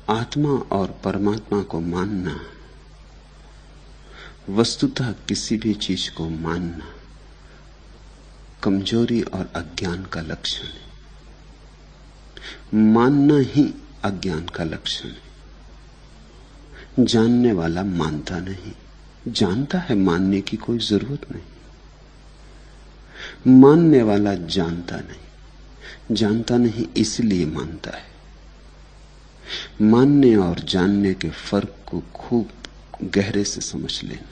आत्मा और परमात्मा को मानना, वस्तुतः किसी भी चीज को मानना कमजोरी और अज्ञान का लक्षण है। मानना ही अज्ञान का लक्षण है। जानने वाला मानता नहीं, जानता है, मानने की कोई जरूरत नहीं। मानने वाला जानता नहीं, जानता नहीं इसलिए मानता है। मानने और जानने के फर्क को खूब गहरे से समझ लेना।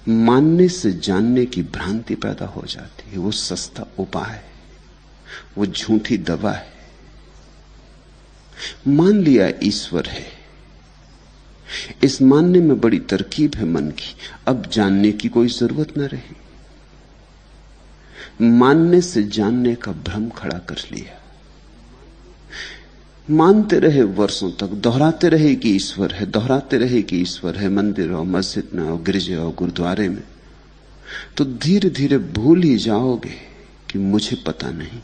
मानने से जानने की भ्रांति पैदा हो जाती है, वो सस्ता उपाय है, वो झूठी दवा है। मान लिया ईश्वर है, इस मानने में बड़ी तरकीब है मन की, अब जानने की कोई जरूरत न रही। मानने से जानने का भ्रम खड़ा कर लिया, मानते रहे वर्षों तक, दोहराते रहे कि ईश्वर है, दोहराते रहे कि ईश्वर है, मंदिर और मस्जिद में और गिरजे और गुरुद्वारे में, तो धीरे धीरे भूल ही जाओगे कि मुझे पता नहीं।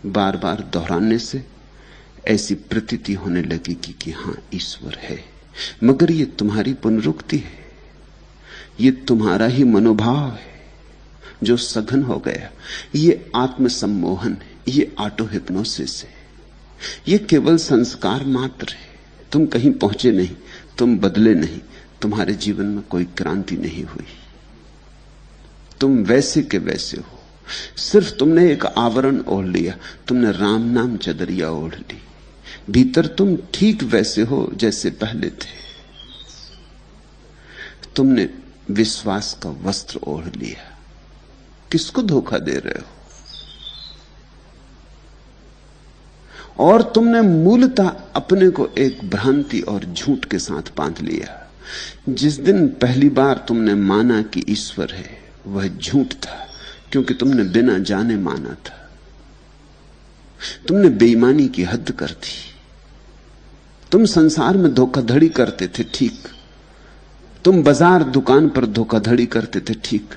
बार बार दोहराने से ऐसी प्रतीति होने लगेगी कि हां ईश्वर है, मगर ये तुम्हारी पुनरुक्ति है, ये तुम्हारा ही मनोभाव है जो सघन हो गया। ये आत्मसम्मोहन है, ये ऑटो हिप्नोसिस है, ये केवल संस्कार मात्र है। तुम कहीं पहुंचे नहीं, तुम बदले नहीं, तुम्हारे जीवन में कोई क्रांति नहीं हुई, तुम वैसे के वैसे हो। सिर्फ तुमने एक आवरण ओढ़ लिया, तुमने राम नाम चदरिया ओढ़ ली, भीतर तुम ठीक वैसे हो जैसे पहले थे। तुमने विश्वास का वस्त्र ओढ़ लिया। किसको धोखा दे रहे हो? और तुमने मूलतः अपने को एक भ्रांति और झूठ के साथ बांध लिया। जिस दिन पहली बार तुमने माना कि ईश्वर है, वह झूठ था, क्योंकि तुमने बिना जाने माना था। तुमने बेईमानी की हद कर दी। तुम संसार में धोखाधड़ी करते थे, ठीक। तुम बाजार दुकान पर धोखाधड़ी करते थे, ठीक।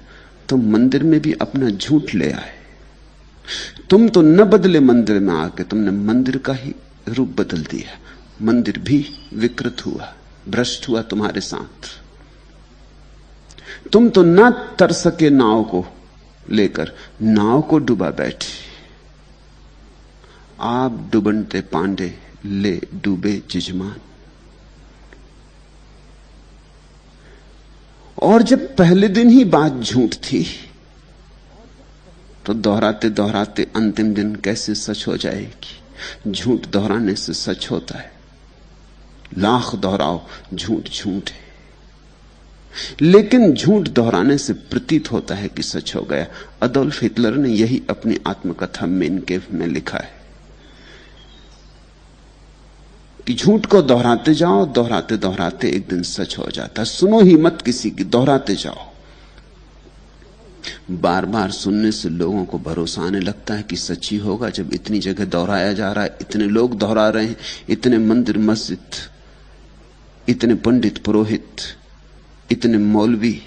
तुम मंदिर में भी अपना झूठ ले आए। तुम तो न बदले मंदिर में आके, तुमने मंदिर का ही रूप बदल दिया। मंदिर भी विकृत हुआ, भ्रष्ट हुआ तुम्हारे साथ। तुम तो न तर सके नाव को लेकर, नाव को डुबा बैठे। आप डुबनते पांडे ले डूबे जिजमान। और जब पहले दिन ही बात झूठ थी, तो दोहराते दोहराते अंतिम दिन कैसे सच हो जाएगी? झूठ दोहराने से सच होता है। लाख दोहराओ, झूठ झूठ है। लेकिन झूठ दोहराने से प्रतीत होता है कि सच हो गया। अडोल्फ हिटलर ने यही अपनी आत्मकथा मेन केव में लिखा है कि झूठ को दोहराते जाओ, दोहराते दोहराते एक दिन सच हो जाता है। सुनो ही मत किसी की, दोहराते जाओ। बार बार सुनने से लोगों को भरोसा आने लगता है कि सच ही होगा। जब इतनी जगह दोहराया जा रहा है, इतने लोग दोहरा रहे हैं, इतने मंदिर मस्जिद, इतने पंडित पुरोहित, इतने मौलवी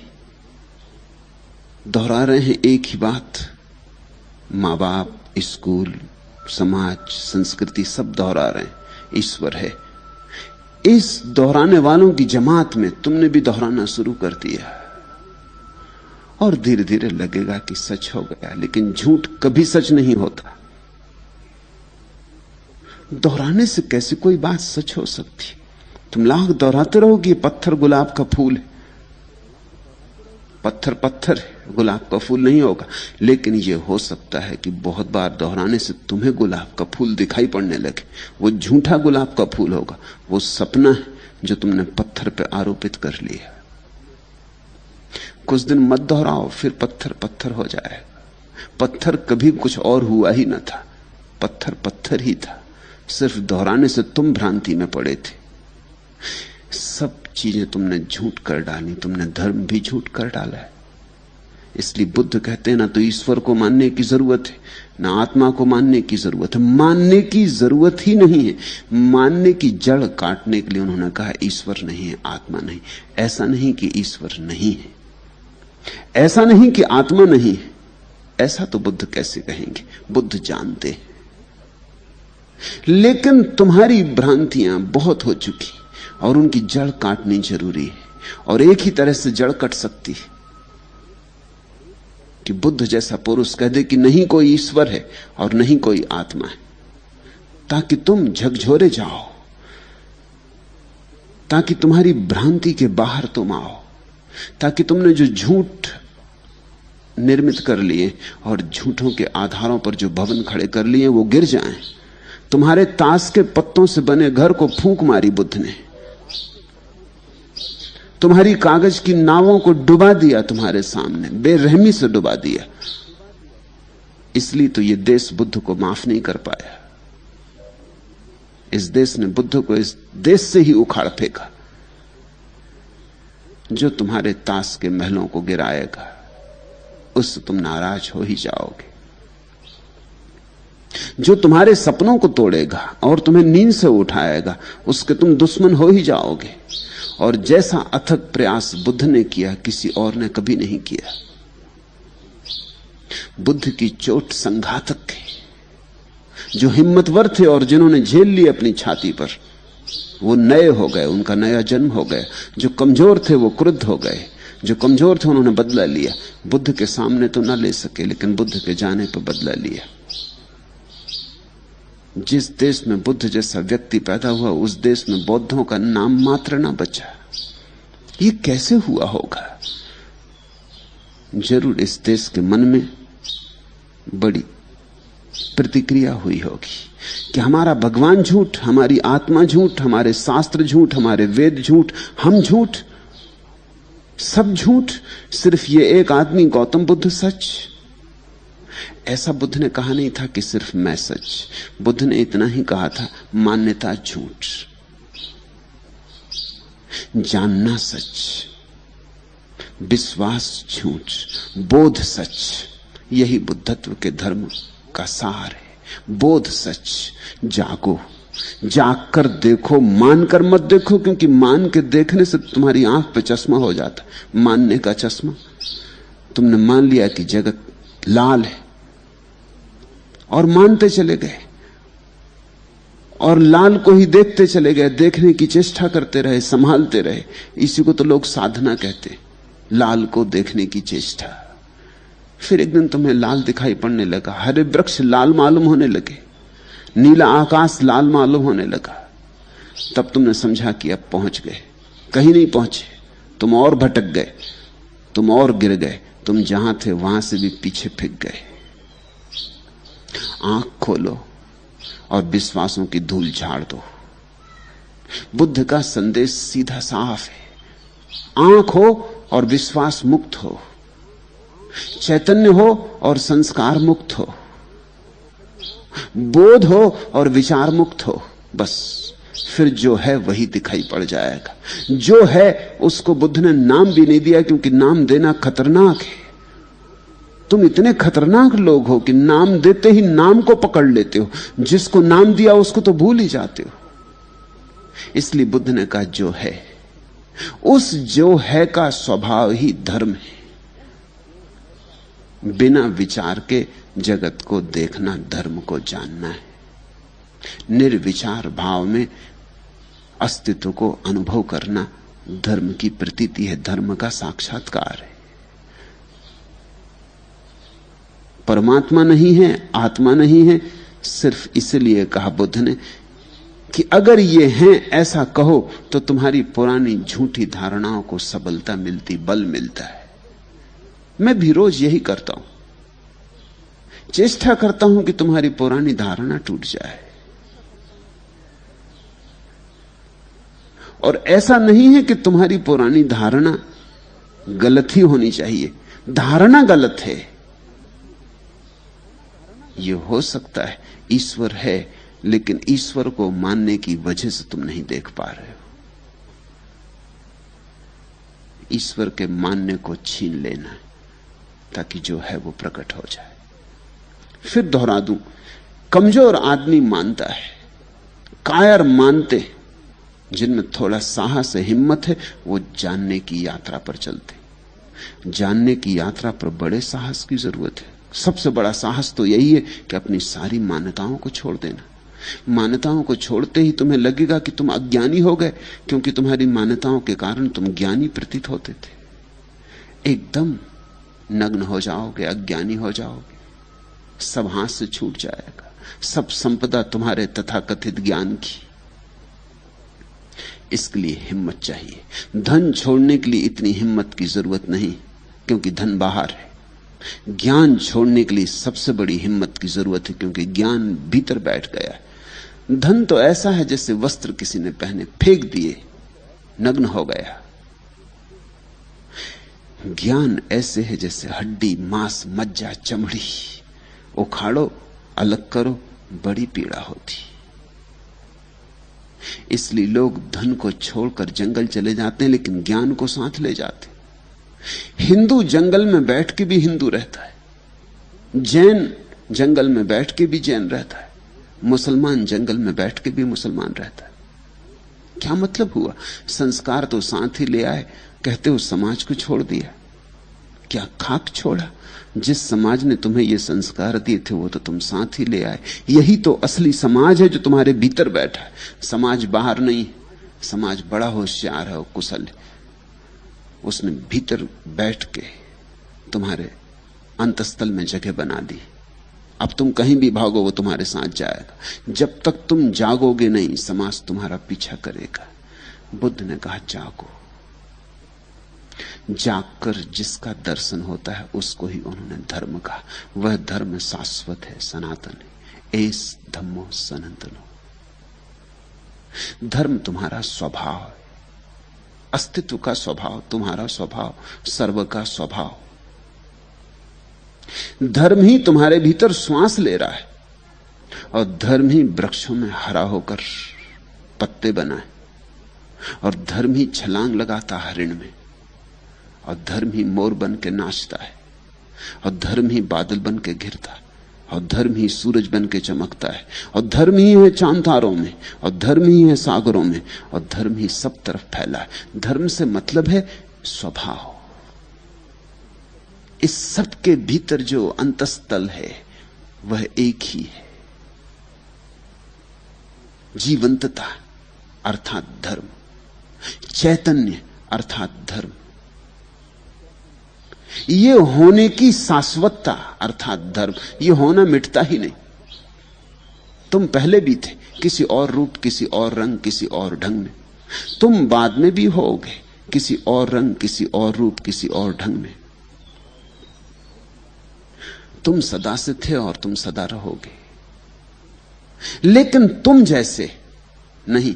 दोहरा रहे हैं एक ही बात। माँ बाप, स्कूल, समाज, संस्कृति सब दोहरा रहे हैं, ईश्वर है। इस दोहराने वालों की जमात में तुमने भी दोहराना शुरू कर दिया, और धीरे धीरे लगेगा कि सच हो गया। लेकिन झूठ कभी सच नहीं होता। दोहराने से कैसे कोई बात सच हो सकती? तुम लाख दोहराते रहोगे, पत्थर गुलाब का फूल है, पत्थर पत्थर है, गुलाब का फूल नहीं होगा। लेकिन यह हो सकता है कि बहुत बार दोहराने से तुम्हें गुलाब का फूल दिखाई पड़ने लगे। वो झूठा गुलाब का फूल होगा, वो सपना है जो तुमने पत्थर पर आरोपित कर लिया। कुछ दिन मत दोहराओ, फिर पत्थर पत्थर हो जाएगा। पत्थर कभी कुछ और हुआ ही न था, पत्थर पत्थर ही था। सिर्फ दोहराने से तुम भ्रांति में पड़े थे। सब चीजें तुमने झूठ कर डाली, तुमने धर्म भी झूठ कर डाला है। इसलिए बुद्ध कहते हैं ना तो ईश्वर को मानने की जरूरत है, ना आत्मा को मानने की जरूरत है। मानने की जरूरत ही नहीं है। मानने की जड़ काटने के लिए उन्होंने कहा ईश्वर नहीं है, आत्मा नहीं। ऐसा नहीं कि ईश्वर नहीं है, ऐसा नहीं कि आत्मा नहीं है। ऐसा तो बुद्ध कैसे कहेंगे? बुद्ध जानते हैं। लेकिन तुम्हारी भ्रांतियां बहुत हो चुकी और उनकी जड़ काटनी जरूरी है। और एक ही तरह से जड़ कट सकती है कि बुद्ध जैसा पुरुष कह दे कि नहीं कोई ईश्वर है और नहीं कोई आत्मा है, ताकि तुम झकझोरे जाओ, ताकि तुम्हारी भ्रांति के बाहर तुम आओ, ताकि तुमने जो झूठ निर्मित कर लिए और झूठों के आधारों पर जो भवन खड़े कर लिए वो गिर जाएं। तुम्हारे ताश के पत्तों से बने घर को फूंक मारी बुद्ध ने, तुम्हारी कागज की नावों को डुबा दिया, तुम्हारे सामने बेरहमी से डुबा दिया। इसलिए तो ये देश बुद्ध को माफ नहीं कर पाया। इस देश ने बुद्ध को इस देश से ही उखाड़ फेंका। जो तुम्हारे ताश के महलों को गिराएगा उससे तुम नाराज हो ही जाओगे। जो तुम्हारे सपनों को तोड़ेगा और तुम्हें नींद से उठाएगा उसके तुम दुश्मन हो ही जाओगे। और जैसा अथक प्रयास बुद्ध ने किया किसी और ने कभी नहीं किया। बुद्ध की चोट संघातक है। जो हिम्मतवर थे और जिन्होंने झेल ली अपनी छाती पर, वो नए हो गए, उनका नया जन्म हो गया। जो कमजोर थे वो क्रुद्ध हो गए, जो कमजोर थे उन्होंने बदला लिया। बुद्ध के सामने तो ना ले सके, लेकिन बुद्ध के जाने पर बदला लिया। जिस देश में बुद्ध जैसा व्यक्ति पैदा हुआ उस देश में बौद्धों का नाम मात्र ना बचा। ये कैसे हुआ होगा? जरूर इस देश के मन में बड़ी प्रतिक्रिया हुई होगी कि हमारा भगवान झूठ, हमारी आत्मा झूठ, हमारे शास्त्र झूठ, हमारे वेद झूठ, हम झूठ, सब झूठ, सिर्फ ये एक आदमी गौतम बुद्ध सच। ऐसा बुद्ध ने कहा नहीं था कि सिर्फ मैं सच। बुद्ध ने इतना ही कहा था, मान्यता झूठ, जानना सच, विश्वास झूठ, बोध सच। यही बुद्धत्व के धर्म का सार है। बोध सच, जागो, जाग कर देखो, मान कर मत देखो, क्योंकि मान के देखने से तुम्हारी आंख पे चश्मा हो जाता, मानने का चश्मा। तुमने मान लिया कि जगत लाल है और मानते चले गए और लाल को ही देखते चले गए, देखने की चेष्टा करते रहे, संभालते रहे। इसी को तो लोग साधना कहते, लाल को देखने की चेष्टा। फिर एक दिन तुम्हें लाल दिखाई पड़ने लगा, हरे वृक्ष लाल मालूम होने लगे, नीला आकाश लाल मालूम होने लगा। तब तुमने समझा कि अब पहुंच गए। कहीं नहीं पहुंचे, तुम और भटक गए, तुम और गिर गए, तुम जहां थे वहां से भी पीछे फेंक गए। आंख खोलो और विश्वासों की धूल झाड़ दो। बुद्ध का संदेश सीधा साफ है। आंख हो और विश्वास मुक्त हो, चैतन्य हो और संस्कार मुक्त हो, बोध हो और विचार मुक्त हो। बस फिर जो है वही दिखाई पड़ जाएगा। जो है उसको बुद्ध ने नाम भी नहीं दिया, क्योंकि नाम देना खतरनाक है। तुम इतने खतरनाक लोग हो कि नाम देते ही नाम को पकड़ लेते हो, जिसको नाम दिया उसको तो भूल ही जाते हो। इसलिए बुद्ध ने कहा जो है, उस जो है का स्वभाव ही धर्म है। बिना विचार के जगत को देखना धर्म को जानना है। निर्विचार भाव में अस्तित्व को अनुभव करना धर्म की प्रतीति है, धर्म का साक्षात्कार है। परमात्मा नहीं है, आत्मा नहीं है, सिर्फ इसलिए कहा बुद्ध ने कि अगर ये हैं ऐसा कहो तो तुम्हारी पुरानी झूठी धारणाओं को सबलता मिलती, बल मिलता है। मैं भी रोज यही करता हूं, चेष्टा करता हूं कि तुम्हारी पुरानी धारणा टूट जाए। और ऐसा नहीं है कि तुम्हारी पुरानी धारणा गलत ही होनी चाहिए, धारणा गलत है। यह हो सकता है ईश्वर है, लेकिन ईश्वर को मानने की वजह से तुम नहीं देख पा रहे हो। ईश्वर के मानने को छीन लेना है ताकि जो है वो प्रकट हो जाए। फिर दोहरा दूं, कमजोर आदमी मानता है, कायर मानते, जिनमें थोड़ा साहस है, हिम्मत है, वो जानने की यात्रा पर चलते। जानने की यात्रा पर बड़े साहस की जरूरत है। सबसे बड़ा साहस तो यही है कि अपनी सारी मान्यताओं को छोड़ देना, मान्यताओं को छोड़ते ही तुम्हें लगेगा कि तुम अज्ञानी हो गए, क्योंकि तुम्हारी मान्यताओं के कारण तुम ज्ञानी प्रतीत होते थे। एकदम नग्न हो जाओगे, अज्ञानी हो जाओगे, सब हाथ से छूट जाएगा, सब संपदा तुम्हारे तथाकथित ज्ञान की। इसके लिए हिम्मत चाहिए। धन छोड़ने के लिए इतनी हिम्मत की जरूरत नहीं, क्योंकि धन बाहर है। ज्ञान छोड़ने के लिए सबसे बड़ी हिम्मत की जरूरत है, क्योंकि ज्ञान भीतर बैठ गया है। धन तो ऐसा है जैसे वस्त्र किसी ने पहने, फेंक दिए, नग्न हो गया। ज्ञान ऐसे है जैसे हड्डी, मांस, मज्जा, चमड़ी, उखाड़ो, अलग करो, बड़ी पीड़ा होती। इसलिए लोग धन को छोड़कर जंगल चले जाते हैं, लेकिन ज्ञान को साथ ले जाते। हिंदू जंगल में बैठ के भी हिंदू रहता है, जैन जंगल में बैठ के भी जैन रहता है, मुसलमान जंगल में बैठ के भी मुसलमान रहता है। क्या मतलब हुआ? संस्कार तो साथ ही ले आए, कहते हो समाज को छोड़ दिया। क्या खाक छोड़ा? जिस समाज ने तुम्हें ये संस्कार दिए थे वो तो तुम साथ ही ले आए। यही तो असली समाज है जो तुम्हारे भीतर बैठा है। समाज बाहर नहीं, समाज बड़ा होशियार है और कुशल है। उसने भीतर बैठ के तुम्हारे अंतस्थल में जगह बना दी। अब तुम कहीं भी भागो वो तुम्हारे साथ जाएगा। जब तक तुम जागोगे नहीं, समाज तुम्हारा पीछा करेगा। बुद्ध ने कहा जागो। जागकर जिसका दर्शन होता है उसको ही उन्होंने धर्म कहा। वह धर्म शाश्वत है, सनातन है। एस धम्मो सनातनो। धर्म तुम्हारा स्वभाव है, अस्तित्व का स्वभाव, तुम्हारा स्वभाव, सर्व का स्वभाव। धर्म ही तुम्हारे भीतर श्वास ले रहा है, और धर्म ही वृक्षों में हरा होकर पत्ते बनाए, और धर्म ही छलांग लगाता हरिण में, और धर्म ही मोर बन के नाचता है, और धर्म ही बादल बन के घिरता है, और धर्म ही सूरज बन के चमकता है, और धर्म ही है चांद तारों में, और धर्म ही है सागरों में, और धर्म ही सब तरफ फैला है। धर्म से मतलब है स्वभाव। इस सब के भीतर जो अंतस्थल है वह एक ही है, जीवंतता अर्थात धर्म, चैतन्य अर्थात धर्म, ये होने की शाश्वतता अर्थात धर्म। ये होना मिटता ही नहीं। तुम पहले भी थे, किसी और रूप, किसी और रंग, किसी और ढंग में। तुम बाद में भी होगे, किसी और रंग, किसी और रूप, किसी और ढंग में। तुम सदा से थे और तुम सदा रहोगे, लेकिन तुम जैसे नहीं।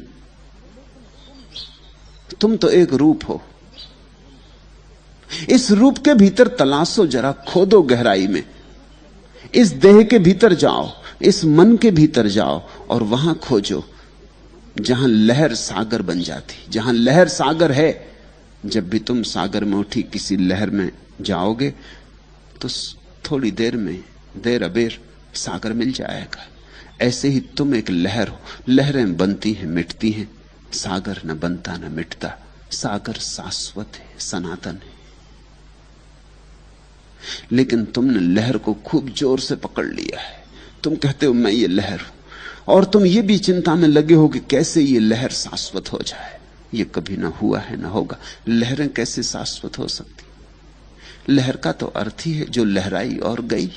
तुम तो एक रूप हो। इस रूप के भीतर तलाशो, जरा खोदो गहराई में। इस देह के भीतर जाओ, इस मन के भीतर जाओ, और वहां खोजो जहां लहर सागर बन जाती, जहां लहर सागर है। जब भी तुम सागर में उठी किसी लहर में जाओगे तो थोड़ी देर में, देर अबेर सागर मिल जाएगा। ऐसे ही तुम एक लहर हो। लहरें बनती हैं, मिटती हैं, सागर न बनता न मिटता। सागर शाश्वत है, सनातन है। लेकिन तुमने लहर को खूब जोर से पकड़ लिया है। तुम कहते हो मैं ये लहर हूं, और तुम ये भी चिंता में लगे हो कि कैसे ये लहर शाश्वत हो जाए। ये कभी ना हुआ है ना होगा। लहरें कैसे शाश्वत हो सकती? लहर का तो अर्थ ही है जो लहराई और गई,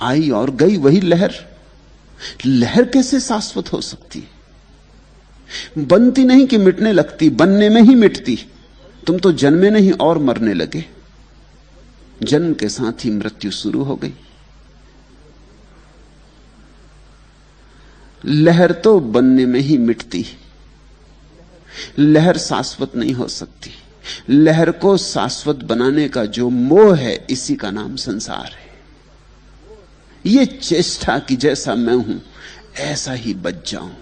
आई और गई, वही लहर। लहर कैसे शाश्वत हो सकती है? बनती नहीं कि मिटने लगती, बनने में ही मिटती। तुम तो जन्मे नहीं और मरने लगे। जन्म के साथ ही मृत्यु शुरू हो गई। लहर तो बनने में ही मिटती। लहर शाश्वत नहीं हो सकती। लहर को शाश्वत बनाने का जो मोह है, इसी का नाम संसार है। ये चेष्टा कि जैसा मैं हूं ऐसा ही बच जाऊं।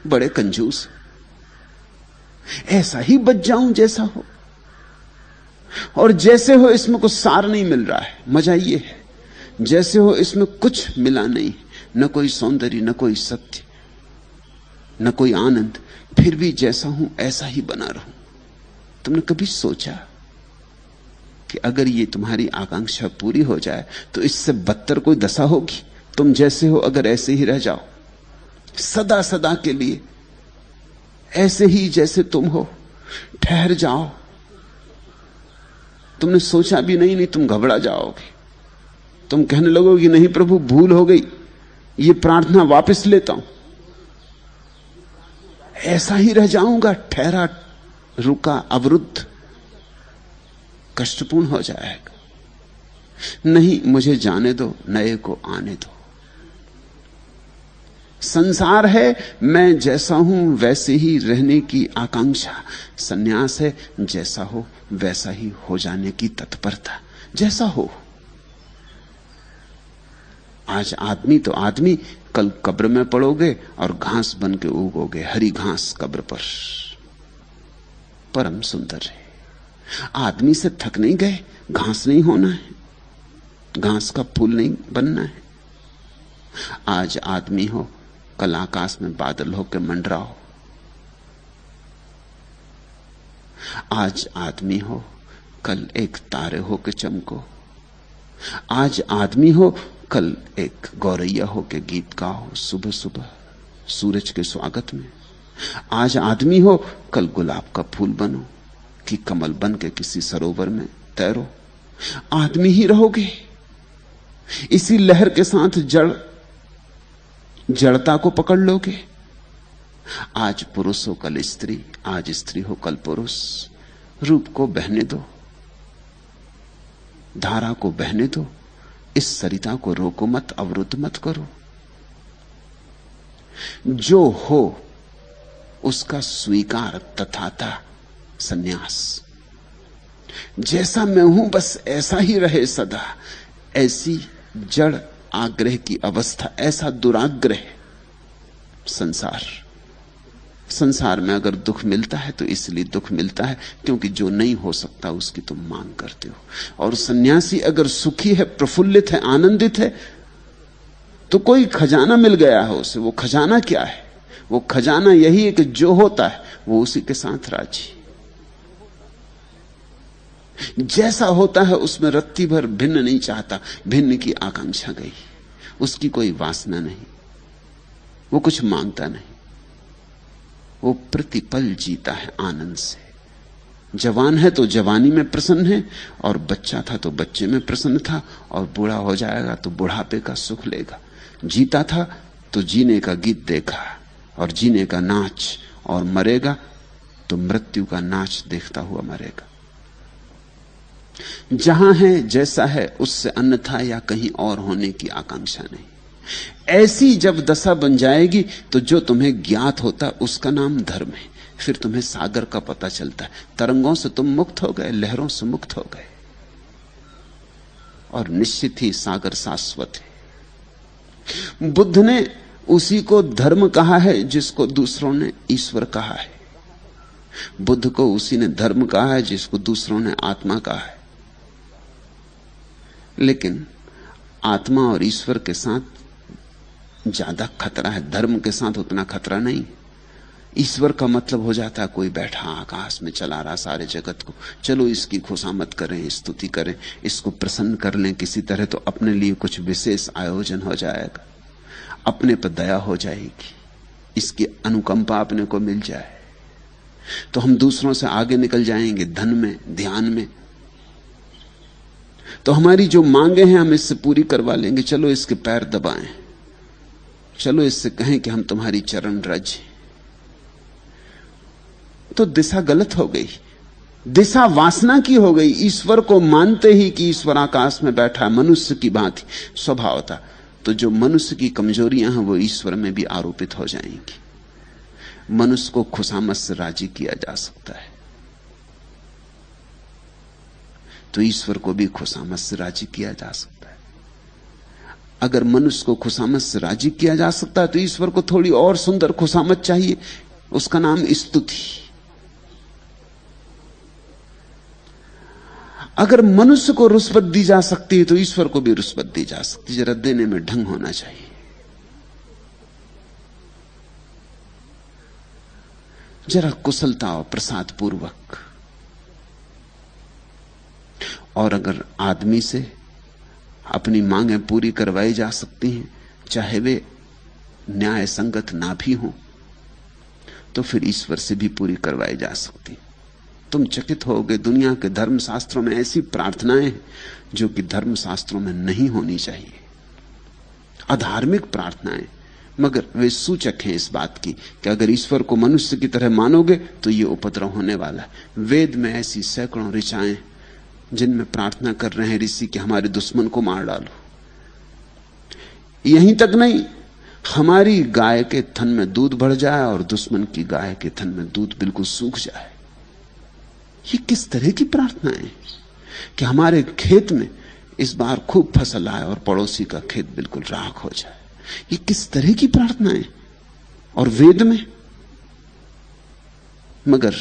बड़े कंजूस, ऐसा ही बच जाऊं जैसा हो, और जैसे हो इसमें कुछ सार नहीं मिल रहा है। मजा ये है, जैसे हो इसमें कुछ मिला नहीं, न कोई सौंदर्य, न कोई सत्य, न कोई आनंद, फिर भी जैसा हूं ऐसा ही बना रहूं। तुमने कभी सोचा कि अगर ये तुम्हारी आकांक्षा पूरी हो जाए तो इससे बदतर कोई दशा होगी? तुम जैसे हो अगर ऐसे ही रह जाओ सदा सदा के लिए, ऐसे ही जैसे तुम हो, ठहर जाओ, तुमने सोचा भी नहीं, तुम घबरा जाओगे। तुम कहने लगोगे नहीं प्रभु भूल हो गई, ये प्रार्थना वापस लेता हूं, ऐसा ही रह जाऊंगा, ठहरा, रुका, अवरुद्ध, कष्टपूर्ण हो जाएगा। नहीं, मुझे जाने दो, नए को आने दो। संसार है मैं जैसा हूं वैसे ही रहने की आकांक्षा, सन्यास है जैसा हो वैसा ही हो जाने की तत्परता। जैसा हो, आज आदमी तो आदमी, कल कब्र में पड़ोगे और घास बन के उगोगे, हरी घास कब्र पर। परम सुंदर है। आदमी से थक नहीं गए, घास नहीं होना है, घास का फूल नहीं बनना है। आज आदमी हो, कल आकाश में बादल होकर मंडराओ। आज आदमी हो, कल एक तारे होकर चमको। आज आदमी हो, कल एक गौरैया होकर गीत गाओ सुबह सुबह सूरज के स्वागत में। आज आदमी हो, कल गुलाब का फूल बनो कि कमल बन के किसी सरोवर में तैरो। आदमी ही रहोगे, इसी लहर के साथ जड़ता को पकड़ लोगे। आज पुरुष हो कल स्त्री, आज स्त्री हो कल पुरुष। रूप को बहने दो, धारा को बहने दो, इस सरिता को रोको मत, अवरुद्ध मत करो। जो हो उसका स्वीकार तथाता सन्यास। जैसा मैं हूं बस ऐसा ही रहे सदा, ऐसी जड़ आग्रह की अवस्था, ऐसा दुराग्रह संसार। संसार में अगर दुख मिलता है तो इसलिए दुख मिलता है क्योंकि जो नहीं हो सकता उसकी तुम मांग करते हो। और सन्यासी अगर सुखी है, प्रफुल्लित है, आनंदित है, तो कोई खजाना मिल गया है उसे। वो खजाना क्या है? वो खजाना यही है कि जो होता है वो उसी के साथ राजी। जैसा होता है उसमें रत्ती भर भिन्न नहीं चाहता, भिन्न की आकांक्षा गई, उसकी कोई वासना नहीं, वो कुछ मांगता नहीं, वो प्रतिपल जीता है आनंद से। जवान है तो जवानी में प्रसन्न है, और बच्चा था तो बच्चे में प्रसन्न था, और बूढ़ा हो जाएगा तो बुढ़ापे का सुख लेगा। जीता था तो जीने का गीत देखा और जीने का नाच, और मरेगा तो मृत्यु का नाच देखता हुआ मरेगा। जहां है जैसा है उससे अन्यथा या कहीं और होने की आकांक्षा नहीं। ऐसी जब दशा बन जाएगी तो जो तुम्हें ज्ञात होता उसका नाम धर्म है। फिर तुम्हें सागर का पता चलता है। तरंगों से तुम मुक्त हो गए, लहरों से मुक्त हो गए, और निश्चित ही सागर शाश्वत है। बुद्ध ने उसी को धर्म कहा है जिसको दूसरों ने ईश्वर कहा है। बुद्ध को उसी ने धर्म कहा है जिसको दूसरों ने आत्मा कहा है। लेकिन आत्मा और ईश्वर के साथ ज्यादा खतरा है, धर्म के साथ उतना खतरा नहीं। ईश्वर का मतलब हो जाता है कोई बैठा आकाश में चला रहा सारे जगत को, चलो इसकी खुशामद करें, स्तुति करें, इसको प्रसन्न कर लें किसी तरह, तो अपने लिए कुछ विशेष आयोजन हो जाएगा, अपने पर दया हो जाएगी, इसकी अनुकंपा अपने को मिल जाए, तो हम दूसरों से आगे निकल जाएंगे धन में, ध्यान में। तो हमारी जो मांगे हैं हम इससे पूरी करवा लेंगे। चलो इसके पैर दबाएं, चलो इससे कहें कि हम तुम्हारी चरण रज। तो दिशा गलत हो गई, दिशा वासना की हो गई। ईश्वर को मानते ही कि ईश्वर आकाश में बैठा है मनुष्य की भांति स्वभाव था, तो जो मनुष्य की कमजोरियां हैं वो ईश्वर में भी आरोपित हो जाएंगी। मनुष्य को खुशामद से राजी किया जा सकता है तो ईश्वर को भी खुशामद से राजी किया जा सकता है। अगर मनुष्य को खुशामद से राजी किया जा सकता है तो ईश्वर को थोड़ी और सुंदर खुशामद चाहिए, उसका नाम स्तुति। अगर मनुष्य को रुस्वत दी जा सकती है तो ईश्वर को भी रुस्वत दी जा सकती है। जरा देने में ढंग होना चाहिए। जरा कुशलता और प्रसाद पूर्वक। और अगर आदमी से अपनी मांगें पूरी करवाई जा सकती हैं चाहे वे न्याय संगत ना भी हो, तो फिर ईश्वर से भी पूरी करवाई जा सकती। तुम चकित होगे, दुनिया के धर्मशास्त्रों में ऐसी प्रार्थनाएं हैं जो कि धर्मशास्त्रों में नहीं होनी चाहिए, अधार्मिक प्रार्थनाएं, मगर वे सूचक हैं इस बात की कि अगर ईश्वर को मनुष्य की तरह मानोगे तो ये उपद्रव होने वाला है। वेद में ऐसी सैकड़ों ऋचाएं जिनमें प्रार्थना कर रहे हैं ऋषि कि हमारे दुश्मन को मार डालो। यहीं तक नहीं, हमारी गाय के थन में दूध बढ़ जाए और दुश्मन की गाय के थन में दूध बिल्कुल सूख जाए। ये किस तरह की प्रार्थना है कि हमारे खेत में इस बार खूब फसल आए और पड़ोसी का खेत बिल्कुल राख हो जाए। ये किस तरह की प्रार्थना है? और वेद में मगर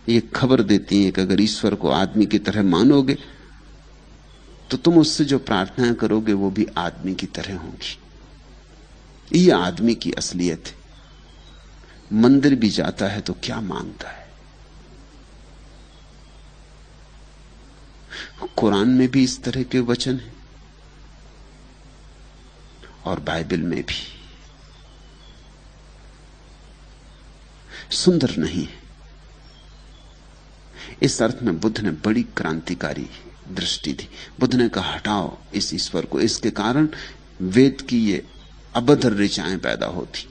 ये खबर देती है कि अगर ईश्वर को आदमी की तरह मानोगे तो तुम उससे जो प्रार्थनाएं करोगे वो भी आदमी की तरह होंगी। ये आदमी की असलियत है। मंदिर भी जाता है तो क्या मांगता है? कुरान में भी इस तरह के वचन हैं और बाइबल में भी। सुंदर नहीं है। इस अर्थ में बुद्ध ने बड़ी क्रांतिकारी दृष्टि दी। बुद्ध ने कहा हटाओ इस ईश्वर को। इसके कारण वेद की ये अभद्र ऋचाएं पैदा होती।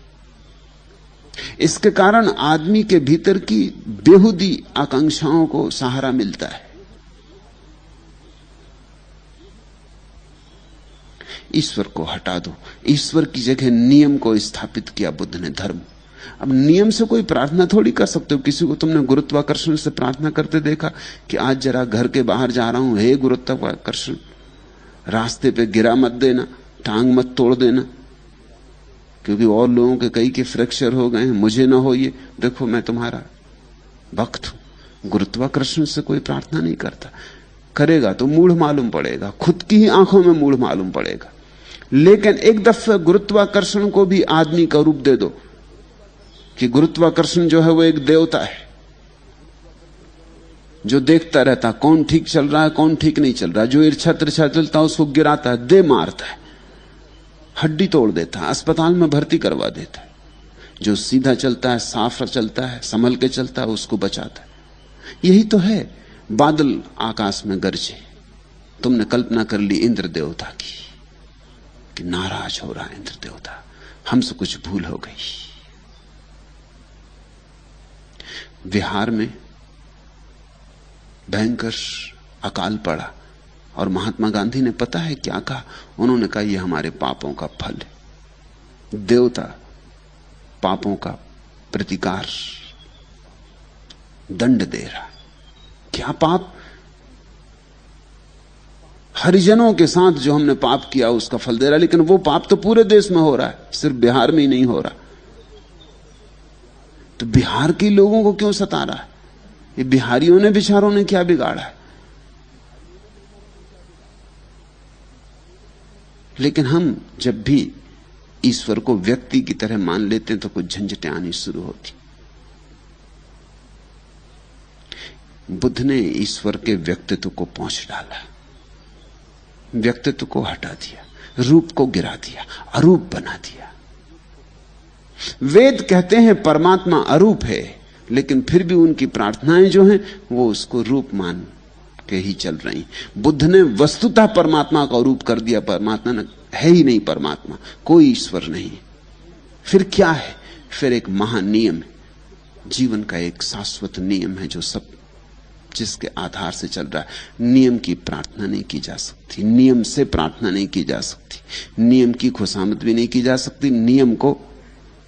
इसके कारण आदमी के भीतर की बेहुदी आकांक्षाओं को सहारा मिलता है। ईश्वर को हटा दो। ईश्वर की जगह नियम को स्थापित किया बुद्ध ने, धर्म। अब नियम से कोई प्रार्थना थोड़ी कर सकते हो। किसी को तुमने गुरुत्वाकर्षण से प्रार्थना करते देखा कि आज जरा घर के बाहर जा रहा हूं, हे गुरुत्वाकर्षण रास्ते पे गिरा मत देना, टांग मत तोड़ देना, क्योंकि और लोगों के कई के फ्रैक्चर हो गए हैं, मुझे ना हो ये, देखो मैं तुम्हारा भक्त हूं। गुरुत्वाकर्षण से कोई प्रार्थना नहीं करता। करेगा तो मूढ़ मालूम पड़ेगा, खुद की ही आंखों में मूढ़ मालूम पड़ेगा। लेकिन एक दफे गुरुत्वाकर्षण को भी आदमी का रूप दे दो कि गुरुत्वाकर्षण जो है वो एक देवता है जो देखता रहता कौन ठीक चल रहा है कौन ठीक नहीं चल रहा है। जो ईर्ष्या तिरछा चलता है उसको गिराता है, दे मारता है, हड्डी तोड़ देता है, अस्पताल में भर्ती करवा देता है। जो सीधा चलता है, साफ चलता है, संभल के चलता है, उसको बचाता है। यही तो है। बादल आकाश में गरजे, तुमने कल्पना कर ली इंद्र देवता की कि नाराज हो रहा है इंद्र देवता, हमसे कुछ भूल हो गई। बिहार में भयंकर अकाल पड़ा और महात्मा गांधी ने पता है क्या कहा? उन्होंने कहा यह हमारे पापों का फल है। देवता पापों का प्रतिकार दंड दे रहा। क्या पाप? हरिजनों के साथ जो हमने पाप किया उसका फल दे रहा। लेकिन वो पाप तो पूरे देश में हो रहा है, सिर्फ बिहार में ही नहीं हो रहा। तो बिहार के लोगों को क्यों सता रहा है? ये बिहारियों ने बेचारों ने क्या बिगाड़ा है? लेकिन हम जब भी ईश्वर को व्यक्ति की तरह मान लेते हैं तो कुछ झंझटें आनी शुरू होती। बुद्ध ने ईश्वर के व्यक्तित्व को पोंछ डाला, व्यक्तित्व को हटा दिया, रूप को गिरा दिया, अरूप बना दिया। वेद कहते हैं परमात्मा अरूप है, लेकिन फिर भी उनकी प्रार्थनाएं जो हैं वो उसको रूप मान के ही चल रही। बुद्ध ने वस्तुतः परमात्मा का रूप कर दिया। परमात्मा है ही नहीं, परमात्मा कोई ईश्वर नहीं। फिर क्या है? फिर एक महान नियम है, जीवन का एक शाश्वत नियम है जो सब जिसके आधार से चल रहा है। नियम की प्रार्थना नहीं की जा सकती, नियम से प्रार्थना नहीं की जा सकती, नियम की खुशामद भी नहीं की जा सकती, नियम को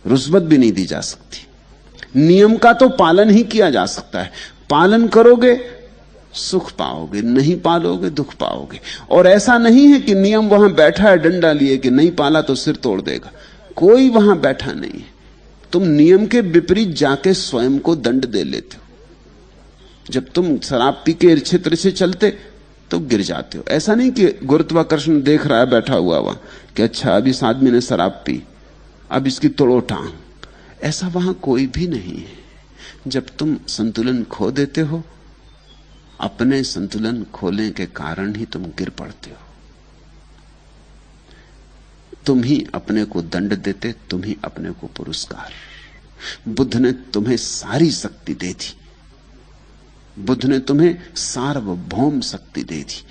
रुस्बत भी नहीं दी जा सकती। नियम का तो पालन ही किया जा सकता है। पालन करोगे सुख पाओगे, नहीं पालोगे दुख पाओगे। और ऐसा नहीं है कि नियम वहां बैठा है डंडा लिए कि नहीं पाला तो सिर तोड़ देगा। कोई वहां बैठा नहीं है। तुम नियम के विपरीत जाके स्वयं को दंड दे लेते हो। जब तुम शराब पी के क्षेत्र से चलते तो गिर जाते हो। ऐसा नहीं कि गुरुत्वाकर्षण देख रहा है बैठा हुआ वहां कि अच्छा अब इस आदमी ने शराब पी, अब इसकी तोड़ो टांग। ऐसा वहां कोई भी नहीं है। जब तुम संतुलन खो देते हो, अपने संतुलन खोने के कारण ही तुम गिर पड़ते हो। तुम ही अपने को दंड देते, तुम ही अपने को पुरस्कार। बुद्ध ने तुम्हें सारी शक्ति दे दी, बुद्ध ने तुम्हें सार्वभौम शक्ति दे दी।